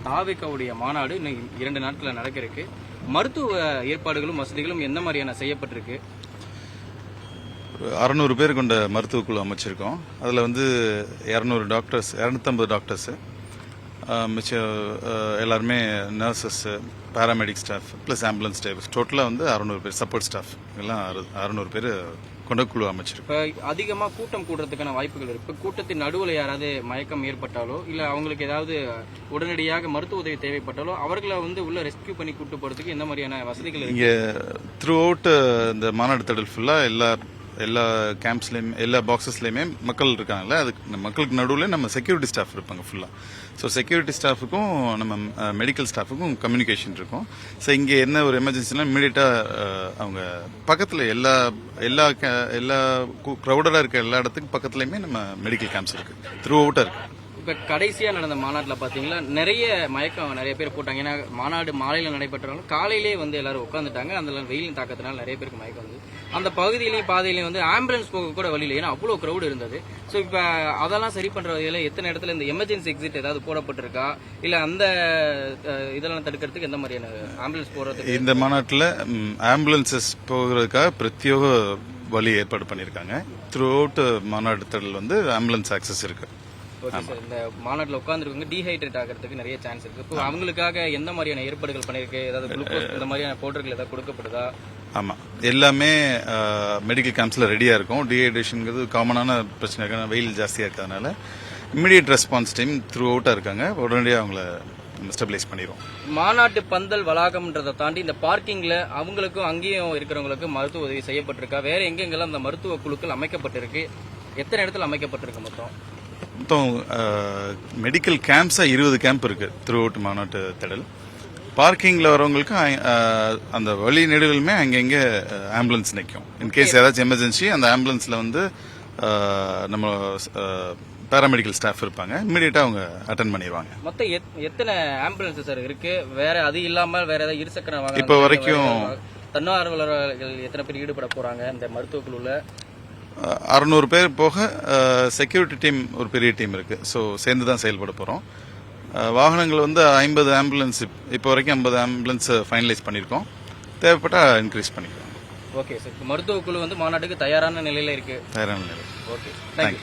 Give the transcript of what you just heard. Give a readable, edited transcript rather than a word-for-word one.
தாவேக்காவுடைய மாநாடு இன்னும் 2 நாட்களில் நடக்கிறதுக்கு மருத்துவ ஏற்பாடுகளும் வசதிகளும் என்ன மாதிரியான செய்யப்பட்டிருக்கு? 600 பேர் கொண்ட மருத்துவ குழு அமைச்சிருக்கோம். அதில் 200 டாக்டர்ஸ், 250 டாக்டர்ஸு, மிச்சம் எல்லாருமே nurses, paramedic staff plus ambulance drivers, டோட்டலாக 600 பேர் சப்போர்ட் ஸ்டாஃப் எல்லாம் 600 பேர் கொண்ட குழு அமைச்சிருக்கோம். இப்போ அதிகமாக கூட்டம் கூடுறதுக்கான வாய்ப்புகள் இருக்கு. இப்போ கூட்டத்தின் நடுவில் யாராவது மயக்கம் ஏற்பட்டாலோ இல்லை அவங்களுக்கு ஏதாவது உடனடியாக மருத்துவ உதவி தேவைப்பட்டாலோ அவர்களை உள்ள ரெஸ்கியூ பண்ணி கூட்டு போறதுக்கு என்ன மாதிரியான வசதிகள் இருக்கு? இங்கே த்ரூ அவுட் இந்த மாநாடு திடல் ஃபுல்லாக எல்லா கேம்ப்ஸ்லையுமே எல்லா பாக்ஸஸ்லையுமே மக்கள் இருக்காங்கல்ல, அதுக்கு மக்களுக்கு நடுவில் நம்ம செக்யூரிட்டி ஸ்டாஃப் இருப்பாங்க ஃபுல்லாக. ஸோ செக்யூரிட்டி ஸ்டாஃபுக்கும் நம்ம மெடிக்கல் ஸ்டாஃபுக்கும் கம்யூனிகேஷன் இருக்கும். ஸோ இங்கே என்ன ஒரு எமர்ஜென்சினா இமீடியட்டாக அவங்க பக்கத்தில் எல்லா க்ரௌடடாக இருக்க எல்லா இடத்துக்கும் பக்கத்துலையுமே நம்ம மெடிக்கல் கேம்ப்ஸ் இருக்குது, த்ரூ அவுட்டாக இருக்குது. இப்போ கடைசியாக நடந்த மாநாட்டில் பார்த்தீங்கன்னா நிறைய பேர் போட்டாங்க. ஏன்னா மாநாடு மாலையில் நடைபெற்றாலும் காலையிலே எல்லாரும் உட்காந்துட்டாங்க. அந்த வெயிலின் தாக்கத்தினால நிறைய பேருக்கு மயக்கம் வந்து அந்த பகுதியிலையும் பாதையிலையும் ஆம்புலன்ஸ் போக கூட வழியில், ஏன்னா அவ்வளோ க்ரௌடு இருந்தது. ஸோ இப்போ அதெல்லாம் சரி பண்ணுற வகையில் எத்தனை இடத்துல இந்த எமர்ஜென்சி எக்ஸிட் ஏதாவது போடப்பட்டிருக்கா, இல்லை அந்த இதெல்லாம் தடுக்கிறதுக்கு எந்த மாதிரியான ஆம்புலன்ஸ் போடுறது? இந்த மாநாட்டில் ஆம்புலன்சஸ் போகிறதுக்காக பிரத்யேக வழி ஏற்பாடு பண்ணியிருக்காங்க. த்ரூ அவுட் மாநாடு திடல் ஆம்புலன்ஸ் ஆக்சஸ் இருக்கு. இந்த மாநாட்டில் உட்காந்துருக்கவங்க டீஹைட்ரேட் ஆகிறதுக்கு நிறைய சான்ஸ் இருக்கு. இப்போ அவங்களுக்காக எந்த மாதிரியான ஏற்பாடுகள் பண்ணிருக்கு? ஏதாவது குளுக்கோஸ் இந்த மாதிரியான பவுடர்கள் ஏதாவது கொடுக்கப்படுதா? ஆமா, எல்லாமே மெடிக்கல் கேம்ப்ஸ்ல ரெடியா இருக்கும். டீஹைட்ரேஷன்ங்கிறது காமனான பிரச்சனை இருக்கு, வெயில் ஜாஸ்தியா இருக்கிறதுனால இமிடியேட் ரெஸ்பான்ஸ் டீம் த்ரூ அவுட்டா இருக்காங்க. உடனடியாக அவங்கள ஸ்டெபிலைஸ் பண்ணிடுவோம். மாநாட்டு பந்தல் வளாகம்ன்றதை தாண்டி இந்த பார்க்கிங்ல அவங்களுக்கும் அங்கேயும் இருக்கிறவங்களுக்கு மருத்துவ உதவி செய்யப்பட்டிருக்கா? வேற எங்கெங்கெல்லாம் இந்த மருத்துவ குழுக்கள் அமைக்கப்பட்டிருக்கு? எத்தனை இடத்துல அமைக்கப்பட்டிருக்கு? மொத்தம் மெடிக்கல் கேம்ப்ஸா 20 கேம்ப் இருக்கு த்ரூ அவுட் மாநாட்டு திடல். பார்க்கிங்ல வரவங்களுக்கு அந்த வழி நெடுகளுமே அங்கங்க ஆம்புலன்ஸ் நிற்கும். இன்கேஸ் ஏதாச்சும் எமர்ஜென்சி அந்த ஆம்புலன்ஸ்ல நம்ம பேராமெடிக்கல் ஸ்டாஃப் இருப்பாங்க, இமீடியட்டா அவங்க அட்டென்ட் பண்ணிடுவாங்க. மொத்தம் எத்தனை ஆம்புலன்ஸ் சார் இருக்கு? வேற அது இல்லாம வேற ஏதாவது இருசக்கர வாகனம் இப்போ வரைக்கும் தன்னார்வலர்கள் எத்தனை பேர் ஈடுபட போறாங்க இந்த மருத்துவ குழுல? 600 பேர் போக செக்யூரிட்டி டீம் ஒரு பெரிய டீம் இருக்கு. ஸோ சேர்ந்து தான் செயல்பட போறோம். வாகனங்கள் 50 ஆம்புலன்ஸ், இப்போ வரைக்கும் 50 ஆம்புலன்ஸ் ஃபைனலைஸ் பண்ணியிருக்கோம். தேவைப்பட்டா இன்க்ரீஸ் பண்ணிக்கலாம். ஓகே சார், மருத்துவ குழு மாநாட்டுக்கு தயாரான நிலையில இருக்கு. தயாரான நிலை. Okay, thank you.